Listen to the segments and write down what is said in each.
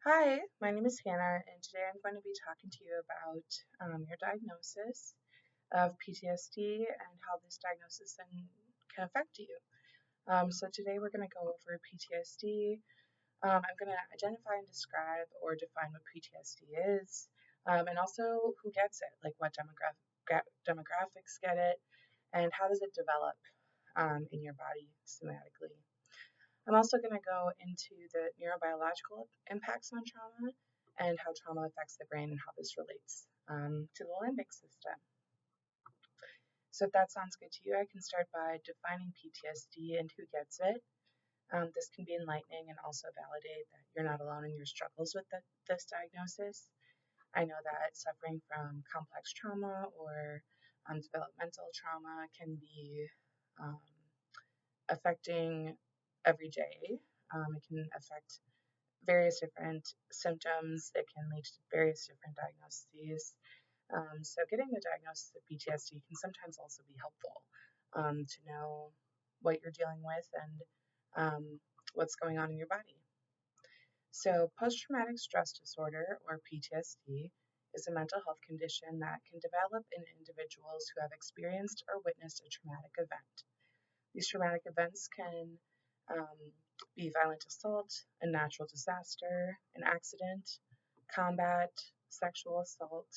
Hi, my name is Hannah, and today I'm going to be talking to you about your diagnosis of PTSD and how this diagnosis can affect you. So today we're going to go over PTSD. I'm going to identify and describe or define what PTSD is, and also who gets it, like what demographics get it, and how does it develop in your body somatically. I'm also going to go into the neurobiological impacts on trauma and how trauma affects the brain and how this relates to the limbic system. So, if that sounds good to you, I can start by defining PTSD and who gets it. This can be enlightening and also validate that you're not alone in your struggles with this diagnosis. I know that suffering from complex trauma or developmental trauma can be um, affecting every day. It can affect various different symptoms. It can lead to various different diagnoses. So, getting the diagnosis of PTSD can sometimes also be helpful to know what you're dealing with and what's going on in your body. So, post traumatic stress disorder, or PTSD, is a mental health condition that can develop in individuals who have experienced or witnessed a traumatic event. These traumatic events can um, be violent assault, a natural disaster, an accident, combat, sexual assault,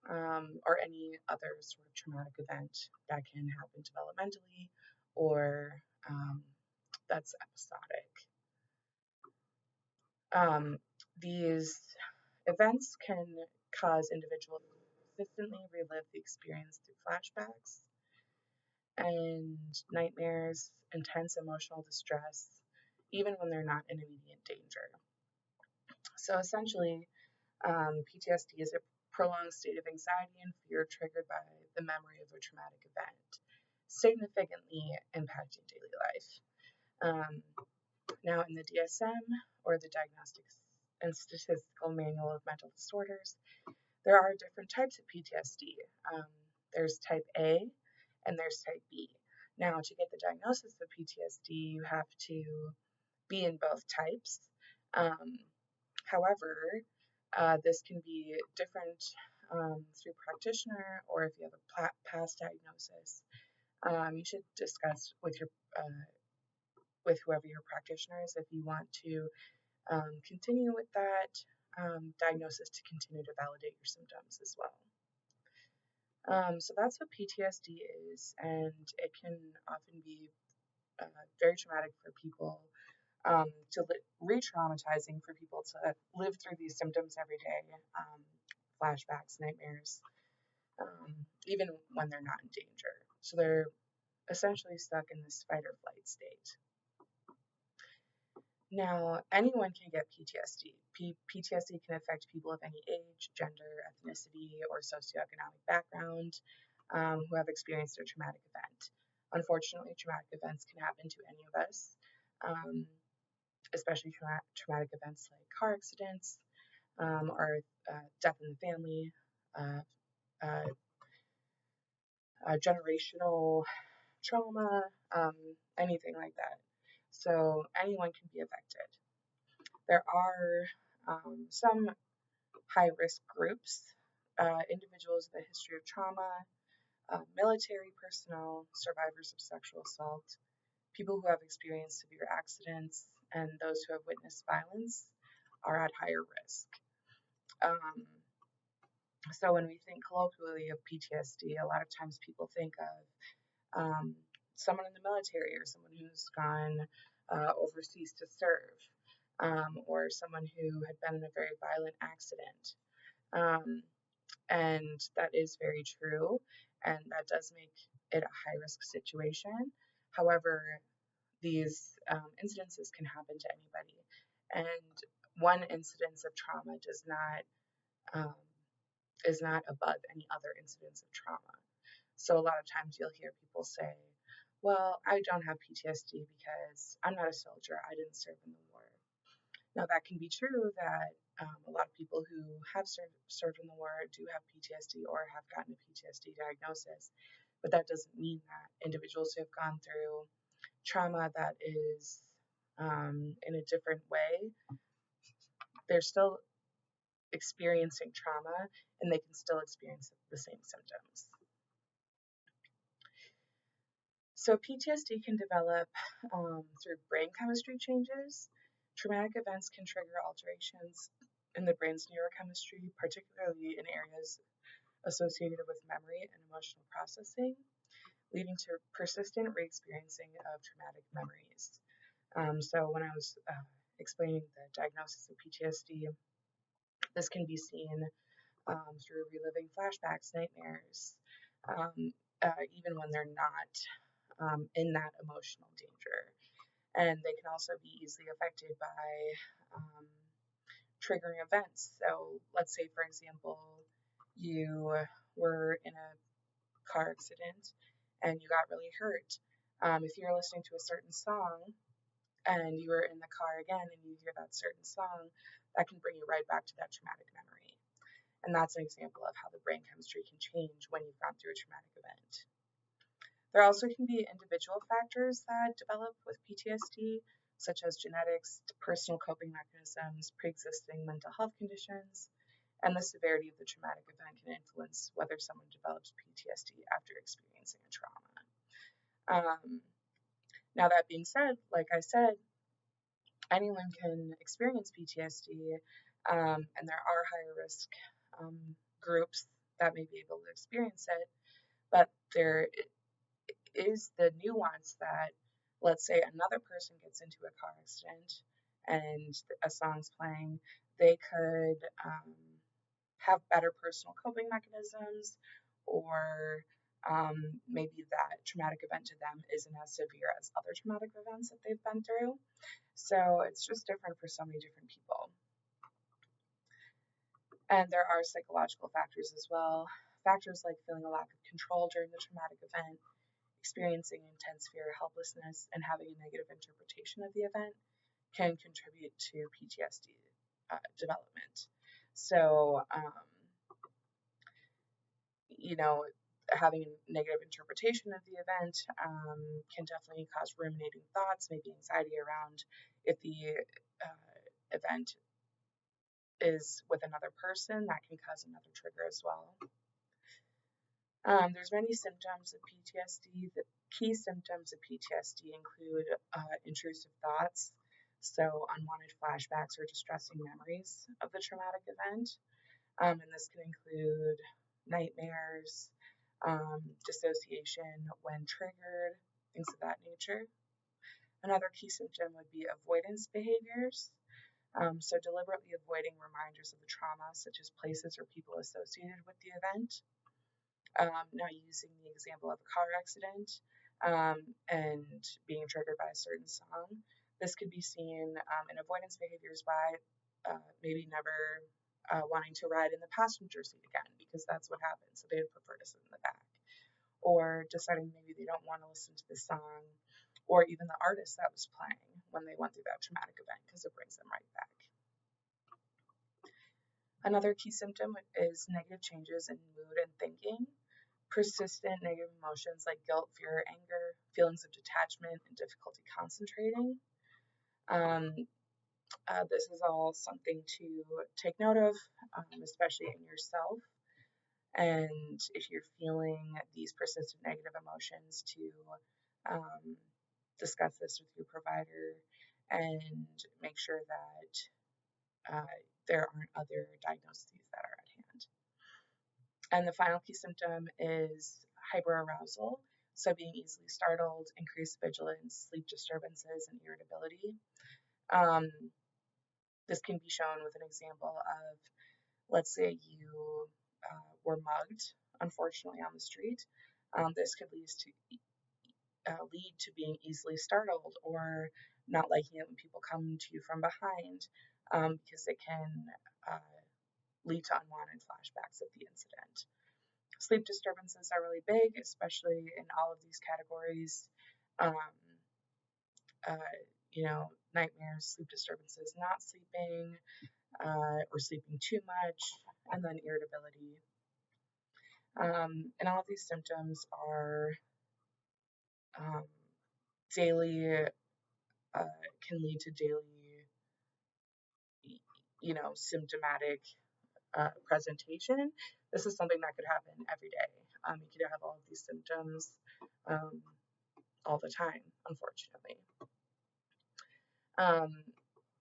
or any other sort of traumatic event that can happen developmentally or that's episodic. Um, these events can cause individuals to consistently relive the experience through flashbacks and nightmares, intense emotional distress, even when they're not in immediate danger. So essentially, PTSD is a prolonged state of anxiety and fear triggered by the memory of a traumatic event, significantly impacting daily life. Um, Now, in the DSM, or the Diagnostic and Statistical Manual of Mental Disorders, there are different types of PTSD. There's type A and there's type B. Now, to get the diagnosis of PTSD, you have to be in both types. Um, However, this can be different through practitioner, or if you have a past diagnosis, you should discuss with whoever your practitioner is if you want to continue with that diagnosis to continue to validate your symptoms as well. So that's what PTSD is, and it can often be very traumatic for people, re-traumatizing for people to live through these symptoms every day, flashbacks, nightmares, even when they're not in danger. So they're essentially stuck in this fight or flight state. Now, anyone can get PTSD. PTSD can affect people of any age, gender, ethnicity, or socioeconomic background who have experienced a traumatic event. Unfortunately, traumatic events can happen to any of us, especially traumatic events like car accidents or death in the family, uh, uh, generational trauma, anything like that. So anyone can be affected. There are some high risk groups, individuals with a history of trauma, military personnel, survivors of sexual assault, people who have experienced severe accidents, and those who have witnessed violence are at higher risk. So when we think colloquially of PTSD, a lot of times people think of someone in the military or someone who's gone overseas to serve, or someone who had been in a very violent accident. Um, and that is very true, and that does make it a high risk situation. However, these incidences can happen to anybody, and one incidence of trauma um, is not above any other incidence of trauma. So a lot of times you'll hear people say, well, I don't have PTSD because I'm not a soldier. I didn't serve in the war. Now, that can be true that a lot of people who have served in the war do have PTSD or have gotten a PTSD diagnosis, but that doesn't mean that individuals who have gone through trauma that is in a different way they're still experiencing trauma and they can still experience the same symptoms. So PTSD can develop through brain chemistry changes. Traumatic events can trigger alterations in the brain's neurochemistry, particularly in areas associated with memory and emotional processing, leading to persistent re-experiencing of traumatic memories. So when I was explaining the diagnosis of PTSD, this can be seen through reliving flashbacks, nightmares, even when they're not in that emotional danger. And they can also be easily affected by triggering events. So let's say, for example, you were in a car accident and you got really hurt. If you're listening to a certain song and you were in the car again and you hear that certain song, that can bring you right back to that traumatic memory. And that's an example of how the brain chemistry can change when you've gone through a traumatic event. There also can be individual factors that develop with PTSD, such as genetics, personal coping mechanisms, pre-existing mental health conditions, and the severity of the traumatic event can influence whether someone develops PTSD after experiencing a trauma. Now, that being said, like I said, anyone can experience PTSD, and there are higher risk groups that may be able to experience it, but there is the nuance that, let's say, another person gets into a car accident and a song's playing, they could have better personal coping mechanisms, or maybe that traumatic event to them isn't as severe as other traumatic events that they've been through. So it's just different for so many different people. And there are psychological factors as well. Factors like feeling a lack of control during the traumatic event, experiencing intense fear or helplessness, and having a negative interpretation of the event can contribute to PTSD development. So, having a negative interpretation of the event can definitely cause ruminating thoughts, maybe anxiety around if the event is with another person, that can cause another trigger as well. There's many symptoms of PTSD. The key symptoms of PTSD include intrusive thoughts, so unwanted flashbacks or distressing memories of the traumatic event. And this can include nightmares, dissociation when triggered, things of that nature. Another key symptom would be avoidance behaviors. So deliberately avoiding reminders of the trauma, such as places or people associated with the event. Now, using the example of a car accident and being triggered by a certain song, this could be seen in avoidance behaviors by maybe never wanting to ride in the passenger seat again, because that's what happens. So they would prefer to sit in the back. Or deciding maybe they don't want to listen to the song or even the artist that was playing when they went through that traumatic event, because it brings them right back. Another key symptom is negative changes in mood and thinking. Persistent negative emotions like guilt, fear, anger, feelings of detachment, and difficulty concentrating. This is all something to take note of, especially in yourself. And if you're feeling these persistent negative emotions, to discuss this with your provider and make sure that there aren't other diagnoses that are at hand. And the final key symptom is hyperarousal, so being easily startled, increased vigilance, sleep disturbances, and irritability. This can be shown with an example of, let's say you were mugged, unfortunately, on the street. This could lead to being easily startled or not liking it when people come to you from behind, because it can lead to unwanted flashbacks of the incident. Sleep disturbances are really big, especially in all of these categories. Nightmares, sleep disturbances, not sleeping, or sleeping too much, and then irritability. And all of these symptoms are daily, can lead to daily, symptomatic presentation. This is something that could happen every day. You could have all of these symptoms all the time, unfortunately.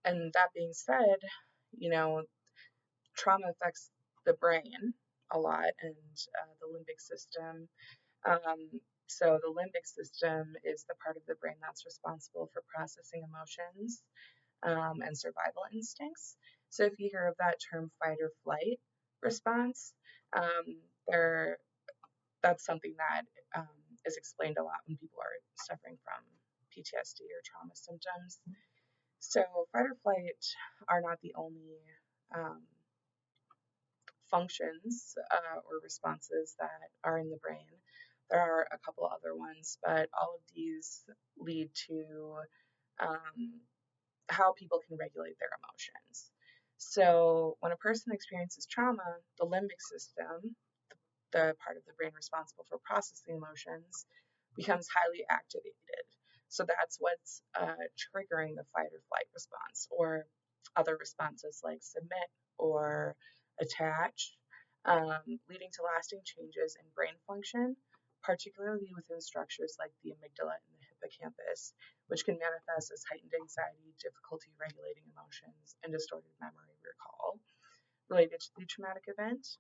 And that being said, trauma affects the brain a lot and the limbic system. So the limbic system is the part of the brain that's responsible for processing emotions and survival instincts. So if you hear of that term fight or flight response, that's something that is explained a lot when people are suffering from PTSD or trauma symptoms. So fight or flight are not the only functions or responses that are in the brain. There are a couple other ones, but all of these lead to how people can regulate their emotions. So when a person experiences trauma, the limbic system, the part of the brain responsible for processing emotions, becomes highly activated. So that's what's triggering the fight or flight response, or other responses like submit or attach, leading to lasting changes in brain function, particularly within structures like the amygdala and the hippocampus, which can manifest as heightened anxiety, difficulty regulating emotions, and distorted memory recall related to the traumatic event.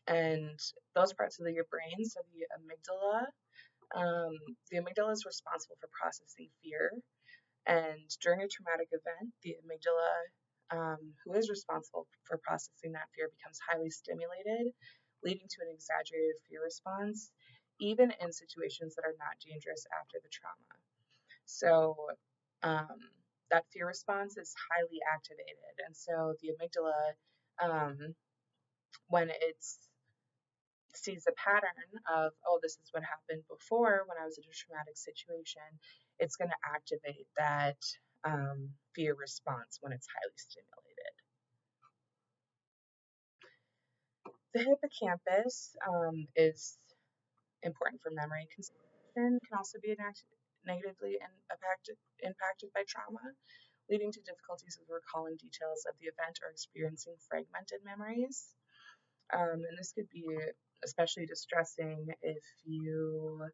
And those parts of your brain, so the amygdala is responsible for processing fear. And during a traumatic event, the amygdala, who is responsible for processing that fear, becomes highly stimulated, leading to an exaggerated fear response, even in situations that are not dangerous after the trauma. So that fear response is highly activated. And so the amygdala, when it's sees a pattern of, oh, this is what happened before when I was in a traumatic situation, it's going to activate that fear response when it's highly stimulated. The hippocampus is important for memory consolidation, can also be negatively impacted by trauma, leading to difficulties with recalling details of the event or experiencing fragmented memories. And this could be especially distressing if you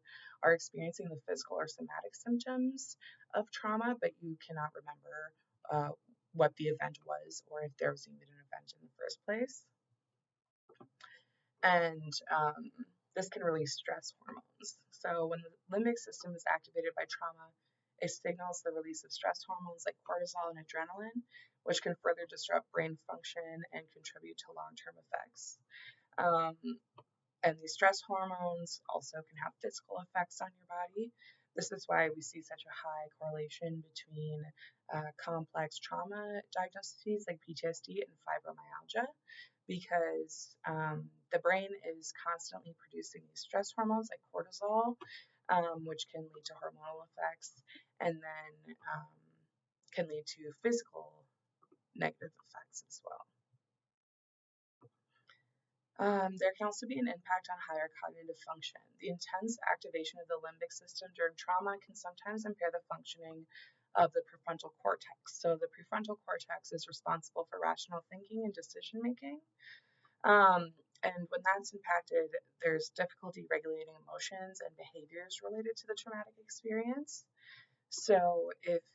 are experiencing the physical or somatic symptoms of trauma, but you cannot remember what the event was or if there was even an event in the first place. And this can release stress hormones. So when the limbic system is activated by trauma, it signals the release of stress hormones like cortisol and adrenaline, which can further disrupt brain function and contribute to long-term effects. And these stress hormones also can have physical effects on your body. This is why we see such a high correlation between complex trauma diagnoses like PTSD and fibromyalgia, because the brain is constantly producing these stress hormones like cortisol, which can lead to hormonal effects, and then can lead to physical negative effects as well. There can also be an impact on higher cognitive function. The intense activation of the limbic system during trauma can sometimes impair the functioning of the prefrontal cortex. So the prefrontal cortex is responsible for rational thinking and decision making. And when that's impacted, there's difficulty regulating emotions and behaviors related to the traumatic experience. So if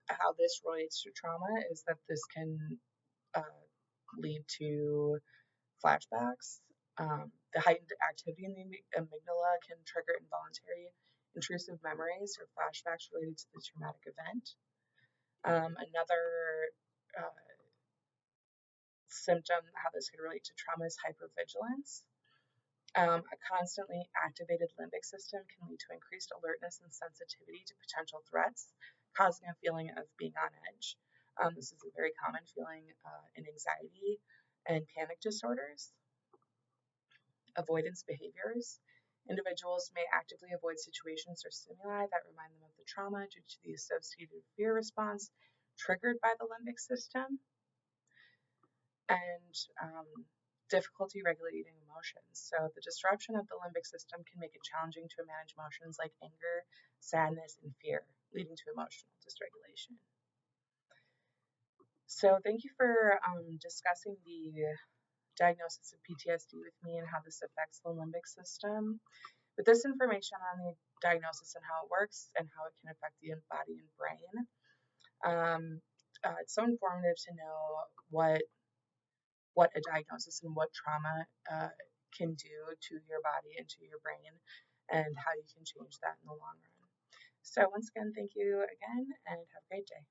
how this relates to trauma is that this can lead to flashbacks. The heightened activity in the amygdala can trigger involuntary intrusive memories or flashbacks related to the traumatic event. Another symptom, how this could relate to trauma, is hypervigilance. A constantly activated limbic system can lead to increased alertness and sensitivity to potential threats, causing a feeling of being on edge. This is a very common feeling in anxiety and panic disorders. Avoidance behaviors. Individuals may actively avoid situations or stimuli that remind them of the trauma due to the associated fear response triggered by the limbic system. And difficulty regulating emotions. So the disruption of the limbic system can make it challenging to manage emotions like anger, sadness, and fear, leading to emotional dysregulation. So thank you for discussing the diagnosis of PTSD with me and how this affects the limbic system. With this information on the diagnosis and how it works and how it can affect the body and brain, it's so informative to know what a diagnosis and what trauma can do to your body and to your brain, and how you can change that in the long run. So once again, thank you again, and have a great day.